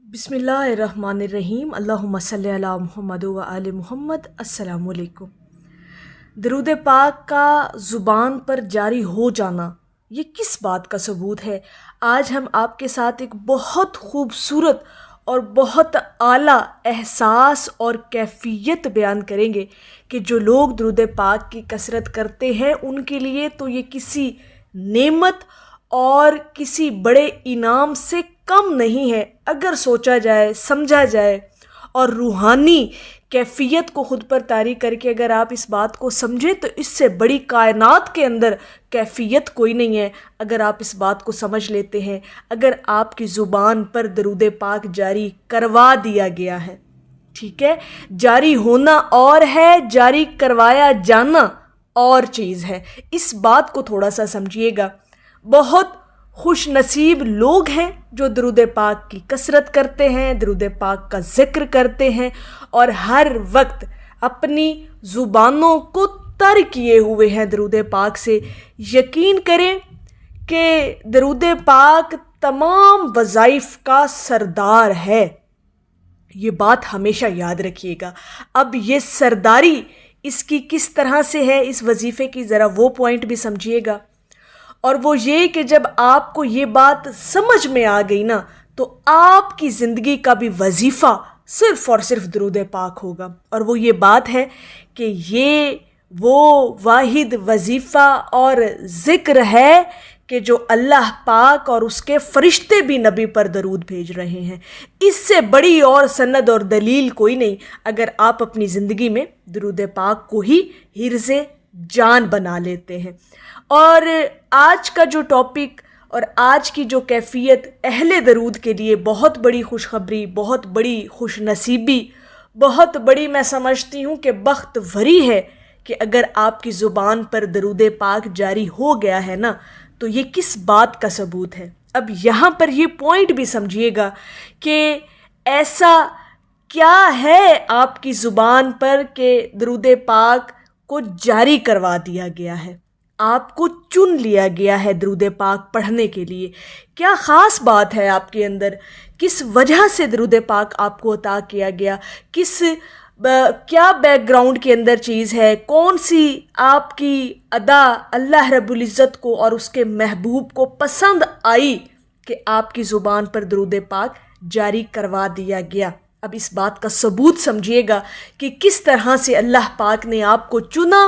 बिस्मिल्लाहिर्रहमानिर्रहीम। अल्लाहुम्मा सल्ली अला मुहम्मद व आले मुहम्मद। अस्सलामु अलैकुम। दरूद पाक का ज़ुबान पर जारी हो जाना ये किस बात का सबूत है? आज हम आपके साथ एक बहुत ख़ूबसूरत और बहुत आला एहसास और कैफ़ियत बयान करेंगे कि जो लोग दरूद पाक की कसरत करते हैं उनके लिए तो ये किसी नेमत और किसी बड़े इनाम से कम नहीं है अगर सोचा जाए, समझा जाए। और रूहानी कैफियत को ख़ुद पर तारी करके अगर आप इस बात को समझें तो इससे बड़ी कायनात के अंदर कैफियत कोई नहीं है। अगर आप इस बात को समझ लेते हैं, अगर आपकी ज़ुबान पर दरूद पाक जारी करवा दिया गया है, ठीक है, जारी होना और है, जारी करवाया जाना और चीज़ है। इस बात को थोड़ा सा समझिएगा। बहुत खुश नसीब लोग हैं जो दरूद पाक की कसरत करते हैं, दरूद पाक का ज़िक्र करते हैं और हर वक्त अपनी ज़ुबानों को तर किए हुए हैं दरूद पाक से। यकीन करें कि दरूद पाक तमाम वज़ाइफ का सरदार है। ये बात हमेशा याद रखिएगा। अब ये सरदारी इसकी किस तरह से है, इस वजीफ़े की ज़रा वो पॉइंट भी समझिएगा। और वो ये कि जब आपको ये बात समझ में आ गई ना तो आपकी ज़िंदगी का भी वजीफ़ा सिर्फ़ और सिर्फ दरूद पाक होगा। और वो ये बात है कि ये वो वाहिद वजीफ़ा और ज़िक्र है कि जो अल्लाह पाक और उसके फ़रिश्ते भी नबी पर दरूद भेज रहे हैं। इससे बड़ी और सनद और दलील कोई नहीं अगर आप अपनी ज़िंदगी में दरूद पाक को ही हिर्ज़े जान बना लेते हैं। और आज का जो टॉपिक और आज की जो कैफियत अहले दरूद के लिए बहुत बड़ी खुशखबरी, बहुत बड़ी खुश नसीबी, बहुत बड़ी मैं समझती हूँ कि बख्त वरी है कि अगर आपकी ज़ुबान पर दरूद पाक जारी हो गया है ना तो ये किस बात का सबूत है। अब यहाँ पर ये पॉइंट भी समझिएगा कि ऐसा क्या है आपकी ज़ुबान पर कि दरूद पाक को जारी करवा दिया गया है, आपको चुन लिया गया है दरूद पाक पढ़ने के लिए। क्या ख़ास बात है आपके अंदर, किस वजह से दरूद पाक आपको अता किया गया, क्या बैकग्राउंड के अंदर चीज़ है, कौन सी आपकी अदा अल्लाह रब्बुल इज़्ज़त को और उसके महबूब को पसंद आई कि आपकी ज़ुबान पर दरूद पाक जारी करवा दिया गया। अब इस बात का सबूत समझिएगा कि किस तरह से अल्लाह पाक ने आपको चुना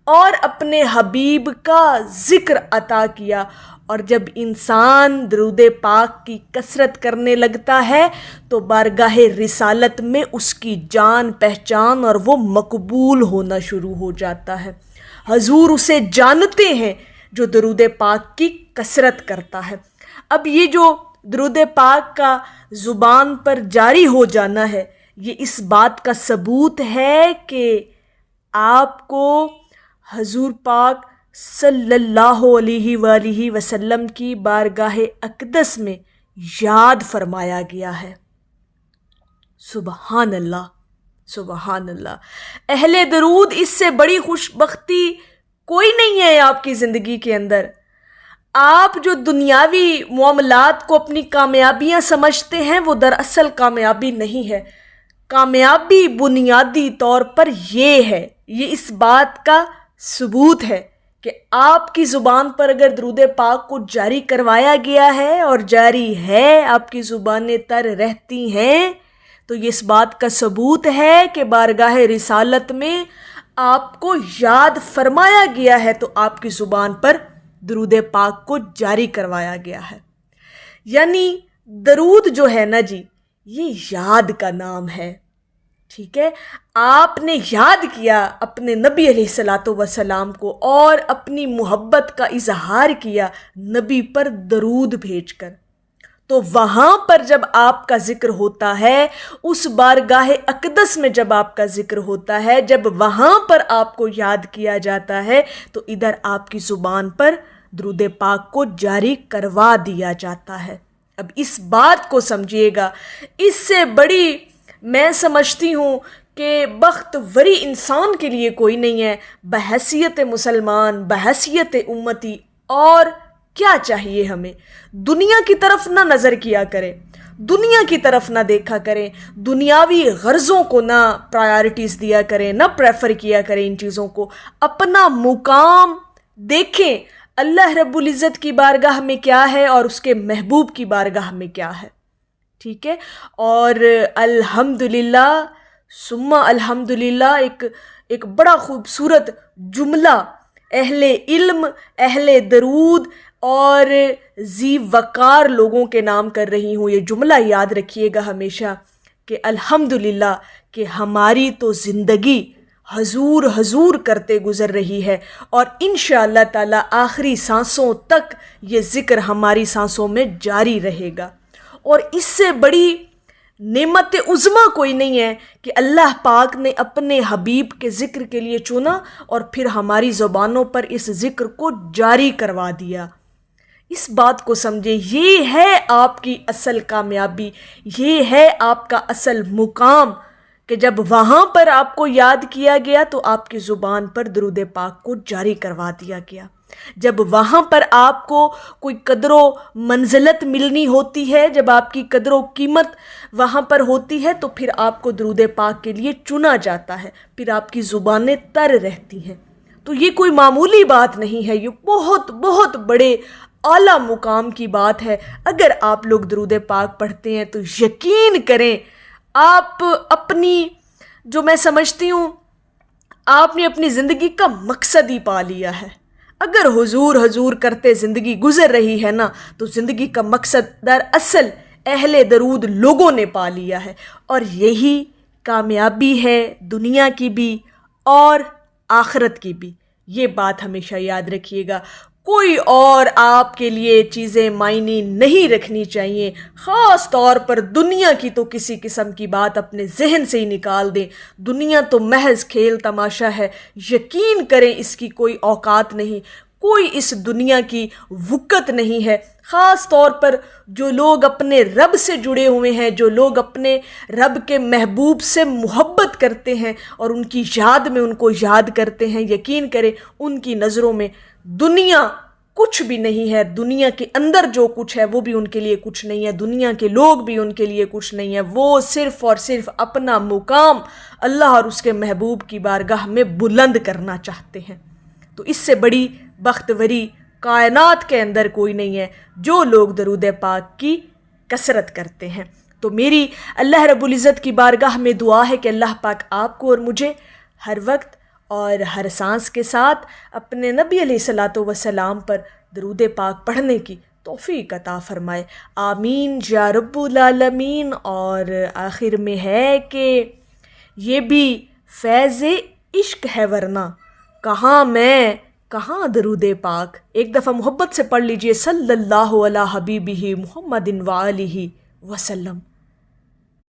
और अपने हबीब का ज़िक्र अता किया। और जब इंसान दरूद पाक की कसरत करने लगता है तो बारगाह रिसालत में उसकी जान पहचान और वो मकबूल होना शुरू हो जाता है। हजूर उसे जानते हैं जो दरूद पाक की कसरत करता है। अब ये जो दरूद पाक का ज़ुबान पर जारी हो जाना है ये इस बात का सबूत है कि आपको हजूर पाक सल्लल्लाहु अलैहि वसल्लम की बारगाह अक़दस में याद फरमाया गया है। सुबहान अल्लाह, सुबहान अल्लाह। अहले दरूद इससे बड़ी खुशबख्ती कोई नहीं है आपकी ज़िंदगी के अंदर। आप जो दुनियावी मामलात को अपनी कामयाबियाँ समझते हैं वो दरअसल कामयाबी नहीं है। कामयाबी बुनियादी तौर पर ये है, ये इस बात का सबूत है कि आपकी ज़ुबान पर अगर दरूद पाक को जारी करवाया गया है और जारी है, आपकी ज़ुबानें तर रहती हैं, तो ये इस बात का सबूत है कि बारगाह रिसालत में आपको याद फरमाया गया है तो आपकी ज़ुबान पर दरूद पाक को जारी करवाया गया है। यानी दरूद जो है ना जी, ये याद का नाम है, ठीक है। आपने याद किया अपने नबी अलैहिस्सलातु वस्सलाम को और अपनी मोहब्बत का इजहार किया नबी पर दरूद भेजकर, तो वहाँ पर जब आपका ज़िक्र होता है, उस बारगाह अक़दस में जब आपका ज़िक्र होता है, जब वहाँ पर आपको याद किया जाता है तो इधर आपकी ज़ुबान पर दरूद पाक को जारी करवा दिया जाता है। अब इस बात को समझिएगा। इससे बड़ी मैं समझती हूँ कि बख्त वरी इंसान के लिए कोई नहीं है बहैसियत मुसलमान, बहैसियत उम्मती। और क्या चाहिए हमें, दुनिया की तरफ ना नज़र किया करें, دنیا کی طرف نہ دیکھا کریں، دنیاوی غرضوں کو نہ پرائیورٹیز دیا کریں، نہ پریفر کیا کریں ان چیزوں کو. اپنا مقام دیکھیں اللہ رب العزت کی بارگاہ میں کیا ہے اور اس کے محبوب کی بارگاہ میں کیا ہے. ٹھیک ہے. اور الحمدللہ ثم الحمدللہ ایک بڑا خوبصورت جملہ اہل علم، اہل درود اور ذی وقار لوگوں کے نام کر رہی ہوں. یہ جملہ یاد رکھیے گا ہمیشہ کہ الحمدللہ کہ ہماری تو زندگی حضور حضور کرتے گزر رہی ہے، اور انشاءاللہ تعالی آخری سانسوں تک یہ ذکر ہماری سانسوں میں جاری رہے گا. اور اس سے بڑی نعمت عظمیٰ کوئی نہیں ہے کہ اللہ پاک نے اپنے حبیب کے ذکر کے لیے چنا اور پھر ہماری زبانوں پر اس ذکر کو جاری کروا دیا. اس بات کو سمجھے، یہ ہے آپ کی اصل کامیابی، یہ ہے آپ کا اصل مقام کہ جب وہاں پر آپ کو یاد کیا گیا تو آپ کی زبان پر درود پاک کو جاری کروا دیا گیا. جب وہاں پر آپ کو کوئی قدر و منزلت ملنی ہوتی ہے، جب آپ کی قدر و قیمت وہاں پر ہوتی ہے تو پھر آپ کو درود پاک کے لیے چنا جاتا ہے، پھر آپ کی زبانیں تر رہتی ہیں. تو یہ کوئی معمولی بات نہیں ہے، یہ بہت بہت بڑے اعلیٰ مقام کی بات ہے. اگر آپ لوگ درود پاک پڑھتے ہیں تو یقین کریں آپ اپنی، جو میں سمجھتی ہوں آپ نے اپنی زندگی کا مقصد ہی پا لیا ہے. اگر حضور حضور کرتے زندگی گزر رہی ہے نا تو زندگی کا مقصد دراصل اہل درود لوگوں نے پا لیا ہے. اور یہی کامیابی ہے دنیا کی بھی اور آخرت کی بھی. یہ بات ہمیشہ یاد رکھیے گا. کوئی اور آپ کے لیے چیزیں معنی نہیں رکھنی چاہیے، خاص طور پر دنیا کی تو کسی قسم کی بات اپنے ذہن سے ہی نکال دیں. دنیا تو محض کھیل تماشا ہے، یقین کریں اس کی کوئی اوقات نہیں، کوئی اس دنیا کی وقت نہیں ہے. خاص طور پر جو لوگ اپنے رب سے جڑے ہوئے ہیں، جو لوگ اپنے رب کے محبوب سے محبت کرتے ہیں اور ان کی یاد میں ان کو یاد کرتے ہیں، یقین کریں ان کی نظروں میں دنیا کچھ بھی نہیں ہے. دنیا کے اندر جو کچھ ہے وہ بھی ان کے لیے کچھ نہیں ہے، دنیا کے لوگ بھی ان کے لیے کچھ نہیں ہے. وہ صرف اور صرف اپنا مقام اللہ اور اس کے محبوب کی بارگاہ میں بلند کرنا چاہتے ہیں. تو اس سے بڑی بختوری کائنات کے اندر کوئی نہیں ہے جو لوگ درود پاک کی کثرت کرتے ہیں. تو میری اللہ رب العزت کی بارگاہ میں دعا ہے کہ اللہ پاک آپ کو اور مجھے ہر وقت اور ہر سانس کے ساتھ اپنے نبی علیہ الصلاۃ والسلام پر درود پاک پڑھنے کی توفیق عطا فرمائے. آمین یا رب العالمین. اور آخر میں ہے کہ یہ بھی فیض عشق ہے، ورنہ کہاں میں کہاں درود پاک. ایک دفعہ محبت سے پڑھ لیجئے صلی اللہ علی حبیبہ محمد وآلہ وسلم.